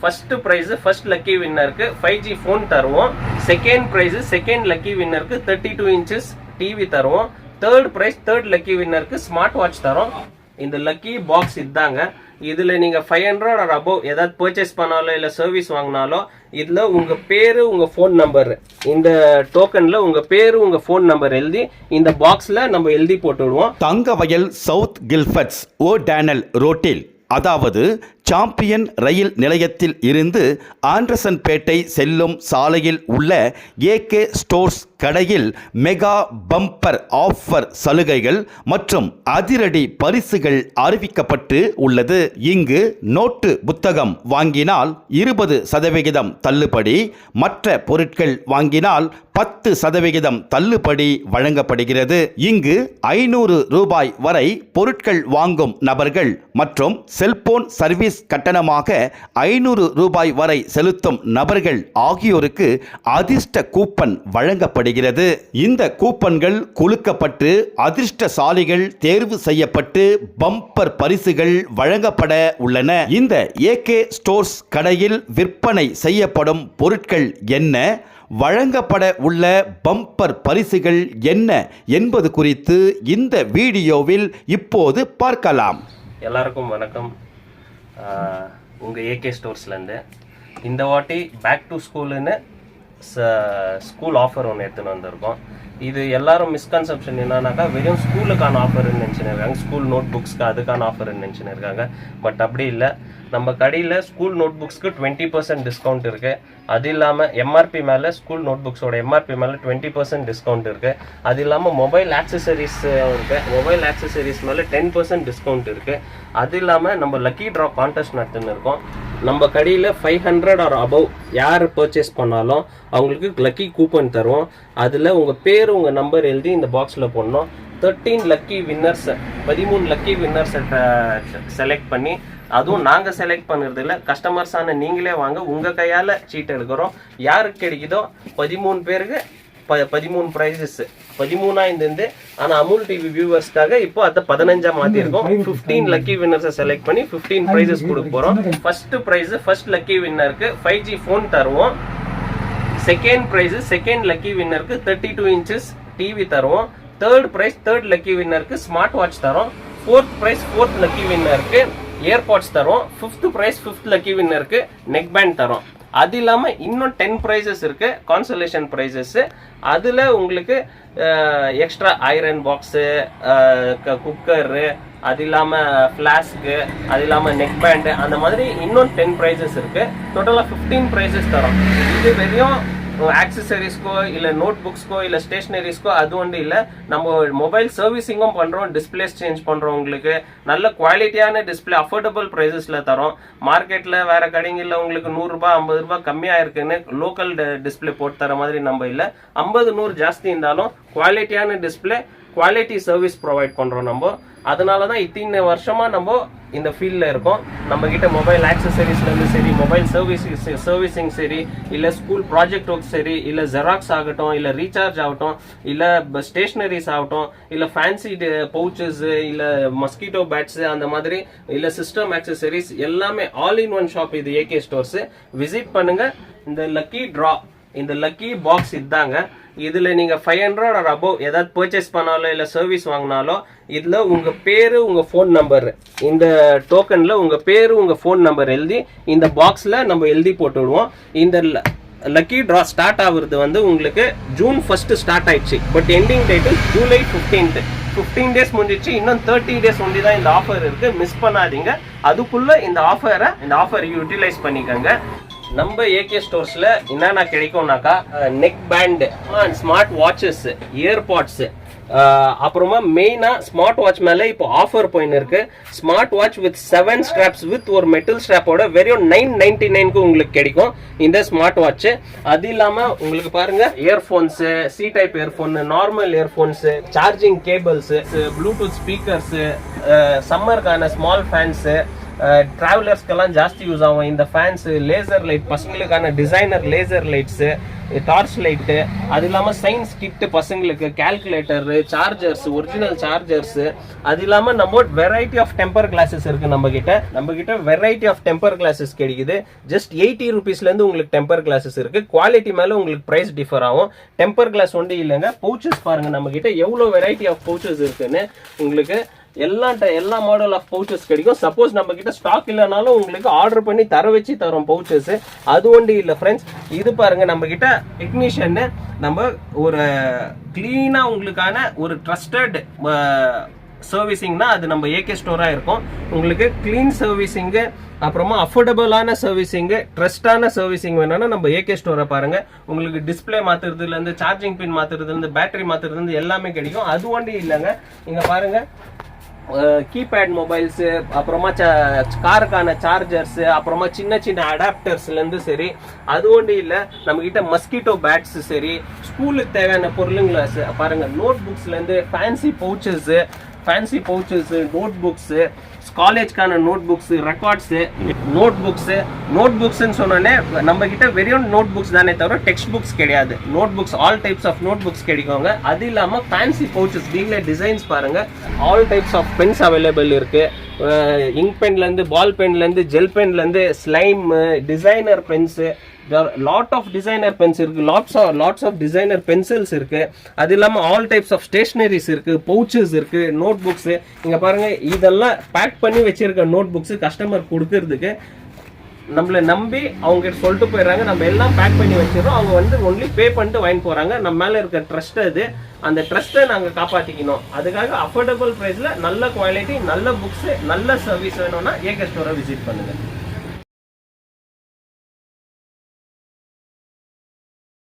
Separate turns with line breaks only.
First prize first lucky வின்னருக்கு 5G phone தருவோம். Second prize second lucky வின்னருக்கு 32 inches TV தருவோம். தேர்ட் பிரைஸ் தேர்ட் லக்கி வின்னருக்கு smart watch தரோம். இந்த லக்கி பாக்ஸ் இதாங்க. இதுல நீங்க 500 or above ஏதாவது பர்ச்சேஸ் பண்ணாலோ இல்ல சர்வீஸ் வாங்கினாலோ இதுல உங்க பேரு உங்க ஃபோன் நம்பர் இந்த டோக்கன்ல உங்க பேரு உங்க ஃபோன் நம்பர் எழுதி இந்த பாக்ஸ்ல நம்ம எழுதி போட்டுடுவோம்.
தங்கவயல் சவுத் கில்ஃபர்ட்ஸ் ஓ டேனல் ரோட்டில், அதாவது சாம்பியன் ரயில் நிலையத்தில் இருந்து ஆண்டர்சன்பேட்டை செல்லும் சாலையில் உள்ள AK ஸ்டோர்ஸ் கடையில் மெகா பம்பர் ஆஃபர் சலுகைகள் மற்றும் அதிரடி பரிசுகள் அறிவிக்கப்பட்டு உள்ளது. இங்கு நோட்டு புத்தகம் வாங்கினால் 20% தள்ளுபடி, மற்ற பொருட்கள் வாங்கினால் 10% தள்ளுபடி வழங்கப்படுகிறது. இங்கு 500 ரூபாய் வரை பொருட்கள் வாங்கும் நபர்கள் மற்றும் செல்போன் சர்வீஸ் கட்டணமாக 500 ரூபாய் வரை செலுத்தும் நபர்கள் ஆகியோருக்கு அதிர்ஷ்ட கூப்பன் வழங்கப்படுகிறது. இந்த கூப்பன்கள் குலுக்கப்பட்டு அதிர்ஷ்டசாலிகள் தேர்வு செய்யப்பட்டு பம்பர் பரிசுகள் வழங்கப்பட உள்ளன. இந்த AK ஸ்டோர்ஸ் கடையில் விற்பனை செய்யப்படும் பொருட்கள் என்ன, வழங்கப்பட உள்ள பம்பர் பரிசுகள் என்ன என்பது குறித்து இந்த வீடியோவில் இப்போது பார்க்கலாம்.
எல்லாருக்கும் வணக்கம். உங்கள் AK ஸ்டோர்ஸ்லேருந்து இந்த வாட்டி பேக் டு ஸ்கூலுன்னு ஸ்கூல் ஆஃபர் ஒன்று எடுத்துன்னு வந்திருக்கோம். இது எல்லாரும் மிஸ்கன்செப்ஷன் என்னன்னாக்கா வெறும் ஸ்கூலுக்கான ஆஃபர்னு நினச்சின்னு இருக்காங்க, ஸ்கூல் நோட் புக்ஸ்க்கு அதுக்கான ஆஃபர்னு நினச்சின்னு இருக்காங்க. பட் அப்படி இல்லை. நம்ம கடையில் ஸ்கூல் நோட் புக்ஸ்க்கு 20% டிஸ்கவுண்ட் இருக்குது. அது இல்லாமல் MRP மேலே ஸ்கூல் நோட் புக்ஸோட MRP மேலே 20% டிஸ்கவுண்ட் இருக்குது. அது இல்லாமல் மொபைல் ஆக்சசரிஸ் இருக்குது. மொபைல் ஆக்சசரிஸ் மேலே 10% டிஸ்கவுண்ட் இருக்குது. அது இல்லாமல் நம்ம லக்கி ட்ரா கான்டெஸ்ட் நடத்துன்னு இருக்கோம். நம்ம கடையில் 500 or above யார் பர்ச்சேஸ் பண்ணாலும் அவங்களுக்கு லக்கி கூப்பன் தருவோம். அதில் உங்கள் பேர் உங்கள் நம்பர் எழுதி இந்த பாக்ஸில் போடணும். 13 lucky winners 13 lucky winners select பண்ணி, அதுவும் நாங்கள் செலக்ட் பண்ணுறது இல்லை, கஸ்டமர்ஸான நீங்களே வாங்க உங்கள் கையால் சீட் எடுக்கிறோம். யாருக்கு கிடைக்குதோ 13 பேருக்கு 13 ப்ரைஸஸ் 13 இருந்து. ஆனால் அமுல் டிவி வியூவர்ஸ்க்காக இப்போ அதை 15 மாற்றிருக்கோம். 15 லக்கி வின்னர்ஸை செலக்ட் பண்ணி 15 ப்ரைஸஸ் கொடுக்க போகிறோம். ஃபர்ஸ்ட் ப்ரைஸ் ஃபர்ஸ்ட் லக்கி வின்னருக்கு 5G ஃபோன் தருவோம். செகண்ட் ப்ரைஸ் செகண்ட் லக்கி வின்னருக்கு 32 inches டிவி தருவோம். தேர்ட் பிரைஸ் தேர்ட் லக்கி வின்னருக்கு ஸ்மார்ட் வாட்ச் தரோம். ஃபோர்த் பிரைஸ் ஃபோர்த் லக்கி வின்னருக்கு ஏர்பாட்ஸ் தரோம். ஃபிஃப்த் பிரைஸ் ஃபிஃப்த் லக்கி வின்னருக்கு நெக் பேண்ட் தரோம். அது இல்லாமல் இன்னும் 10 ப்ரைஸஸ் இருக்கு, கான்சலேஷன் ப்ரைஸஸ். அதில் உங்களுக்கு எக்ஸ்ட்ரா ஐரன் பாக்ஸு, குக்கரு, அது இல்லாமல் ஃப்ளாஸ்க்கு, அது இல்லாமல் நெக் பேண்டு, அந்த மாதிரி இன்னும் 10 ப்ரைஸஸ் இருக்கு. டோட்டலாக 15 ப்ரைஸஸ் தரோம். இது வெறும் ஆக்சசரிஸ்க்கோ இல்லை நோட் புக்ஸ்க்கோ இல்லை ஸ்டேஷனரிஸ்க்கோ அது ஒன்று இல்லை. நம்ம மொபைல் சர்வீசிங்கும் பண்ணுறோம், டிஸ்பிளேஸ் சேஞ்ச் பண்ணுறோம். உங்களுக்கு நல்ல குவாலிட்டியான டிஸ்பிளே அஃபோர்டபுள் ப்ரைஸஸில் தரோம். மார்க்கெட்டில் வேறு கடைங்களில் உங்களுக்கு 100 ரூபாய் 50 ரூபாய் கம்மியாக இருக்குன்னு லோக்கல் டிஸ்பிளே போட்டு தர மாதிரி நம்ம இல்லை. 50 100 ஜாஸ்தி இருந்தாலும் குவாலிட்டியான டிஸ்பிளே குவாலிட்டி சர்வீஸ் ப்ரொவைட் பண்ணுறோம் நம்ம. அதனால தான் இத்தனை வருஷமாக நம்ம இந்த ஃபீல்டில் இருக்கோம். நம்ம கிட்ட மொபைல் ஆக்சசரிஸ்லேருந்து சரி, மொபைல் சர்வீசிங் சரி, இல்லை ஸ்கூல் ப்ராஜெக்ட் ஒர்க் சரி, இல்லை ஜெராக்ஸ் ஆகட்டும், இல்லை ரீசார்ஜ் ஆகட்டும், இல்லை ஸ்டேஷ்னரிஸ் ஆகட்டும், இல்லை ஃபேன்சி பவுச்சஸ், இல்லை மஸ்கிட்டோ பேட்ஸு, அந்த மாதிரி, இல்லை சிஸ்டம் ஆக்சசரிஸ் எல்லாமே ஆல் இன் ஒன் ஷாப் இது AK ஸ்டோர்ஸ். விசிட் பண்ணுங்க. இந்த லக்கி ட்ரா இந்த லக்கி பாக்ஸ் இதாங்க. இதுல நீங்க 500 or above ஏதாவது பர்ச்சேஸ் பண்ணாலோ இல்ல சர்வீஸ் வாங்கினாலோ இதுல உங்க பேரு உங்க ஃபோன் நம்பர் இந்த டோக்கன்ல உங்க பேரு உங்க ஃபோன் நம்பர் எழுதி இந்த பாக்ஸ்ல நம்ம எழுதி போட்டுடுவோம். இந்த லக்கி ட்ரா ஸ்டார்ட் ஆகுறது வந்து உங்களுக்கு June 1 ஸ்டார்ட் ஆயிடுச்சு. But ending date July 15th. 15 days முடிஞ்சிச்சு. இன்னும் 30 டேஸ் ஒண்டி தான் இந்த ஆஃபர் இருக்கு. மிஸ் பண்ணாதீங்க. அதுக்குள்ள இந்த ஆஃபர் யூட்டிலைஸ் பண்ணிக்கோங்க. நம்ம AK ஸ்டோர்ஸ்ல என்னென்ன கிடைக்கும்னாக்கா neck band, smart watches, earbuds, அப்புறமா மெயினா ஸ்மார்ட் வாட்ச் மேல இப்போ ஆஃபர் போயின்னு இருக்கு. Smart watch with 7 straps with ஒரு மெட்டல் ஸ்ட்ராப்போட வெறும் 999க்கு உங்களுக்கு கிடைக்கும் இந்த ஸ்மார்ட் வாட்ச். அது இல்லாம உங்களுக்கு பாருங்க earphones, C type earphone, normal earphones, charging cables, bluetooth speakers, சம்மருக்கான ஸ்மால் ஃபேன்ஸ், டிராவலர்ஸ்க்கெல்லாம் ஜாஸ்தி யூஸ் ஆகும் இந்த ஃபேன்ஸ், லேசர் லைட், பசங்களுக்கான designer laser lights, torch light, அது இல்லாமல் சயின்ஸ் கிட்டு பசங்களுக்கு, கால்குலேட்டரு, சார்ஜர்ஸ், ஒரிஜினல் சார்ஜர்ஸு, அது இல்லாமல் நம்ம வெரைட்டி ஆஃப் டெம்பர் கிளாஸஸ் இருக்குது நம்மக்கிட்ட வெரைட்டி ஆஃப் டெம்பர் கிளாஸஸ் கிடைக்குது. ஜஸ்ட் 80 rupeesலேருந்து உங்களுக்கு டெம்பர் கிளாஸஸ் இருக்குது. குவாலிட்டி மேலே உங்களுக்கு ப்ரைஸ் டிஃபர் ஆகும். டெம்பர் கிளாஸ் ஒன்று இல்லைங்க, பவுச்சஸ் பாருங்கள் நம்மக்கிட்ட எவ்வளோ வெரைட்டி ஆஃப் பவுச்சஸ் இருக்குன்னு. உங்களுக்கு எல்லா மாடல் ஆஃப் பவுச்சஸ் கிடைக்கும். சப்போஸ் நம்ம கிட்ட ஸ்டாக் இல்லைனாலும் உங்களுக்கு ஆர்டர் பண்ணி வச்சு தரோம் பவுச்சஸ். அது ஒன்று இல்லை ஃப்ரெண்ட்ஸ், இது பாருங்க நம்ம கிட்ட டெக்னீஷியன் நம்ம ஒரு கிளீனா உங்களுக்கான ஒரு ட்ரஸ்டட் சர்வீசிங்னா அது நம்ம ஏகே ஸ்டோரா இருக்கும். உங்களுக்கு கிளீன் சர்வீசிங்கு, அப்புறமா அஃபோர்டபுளான சர்வீசிங்கு, ட்ரஸ்டான சர்வீசிங் வேணும்னா நம்ம ஏகே ஸ்டோரை பாருங்க. உங்களுக்கு டிஸ்பிளே மாத்துறதுலேருந்து, சார்ஜிங் பின் மாத்துறதுலேருந்து, பேட்டரி மாத்துறதுலேருந்து எல்லாமே கிடைக்கும். அது ஒன்று இல்லைங்க, இங்க பாருங்க கீபேட் மொபைல்ஸு, அப்புறமா காருக்கான சார்ஜர்ஸு, அப்புறமா சின்ன சின்ன அடாப்டர்ஸ்லேருந்து சரி. அது ஒன்று இல்லை, நம்மக்கிட்ட மஸ்கிட்டோ பேட்ஸ் சரி, ஸ்கூலுக்கு தேவையான பொருளுங்களை பாருங்க. நோட் புக்ஸ்லேருந்து ஃபேன்சி பவுச்சஸ், நோட் புக்ஸு, காலேஜ்க்கான நோட் புக்ஸ், ரெக்கார்ட்ஸு, நோட் புக்ஸ்ன்னு சொன்னோன்னே நம்ம கிட்ட வெறும் நோட் புக்ஸ் தானே தவிர டெக்ஸ்ட் புக்ஸ் கிடையாது. Note books all types of note books கிடைக்குங்க. அது இல்லாமல் ஃபேன்சி பவுச்சஸ், நீங்களே டிசைன்ஸ் பாருங்க. All types of pens available இருக்கு. இங்க் பென்லேருந்து, பால் பென்லேருந்து, ஜெல் பென்லேருந்து, slime, designer pens, lot of designer pens இருக்கு, லாட்ஸ் ஆஃப் டிசைனர் பென்சில்ஸ் இருக்கு. அது இல்லாமல் ஆல் டைப்ஸ் ஆஃப் ஸ்டேஷனரிஸ் இருக்கு, பவுச்சஸ் இருக்கு, நோட் புக்ஸ். இங்க பாருங்க, இதெல்லாம் பேக் பண்ணி வச்சிருக்க நோட் புக்ஸ் கஸ்டமர் கொடுக்கறதுக்கு நம்மளை நம்பி அவங்க சொல்லிட்டு போயிடுறாங்க. நம்ம எல்லாம் பேக் பண்ணி வச்சிடறோம். அவங்க வந்து ஒன்லி பே பண்ணிட்டு வாங்கி போறாங்க. நம்ம மேல இருக்க ட்ரஸ்ட் அது. அந்த ட்ரஸ்ட்டை நாங்கள் காப்பாற்றிக்கணும். அதுக்காக அஃபோர்டபுள் ப்ரைஸில் நல்ல குவாலிட்டி, நல்ல புக்ஸு, நல்ல சர்வீஸ் வேணும்னா ஏகே ஸ்டோரை விசிட் பண்ணுங்கள்.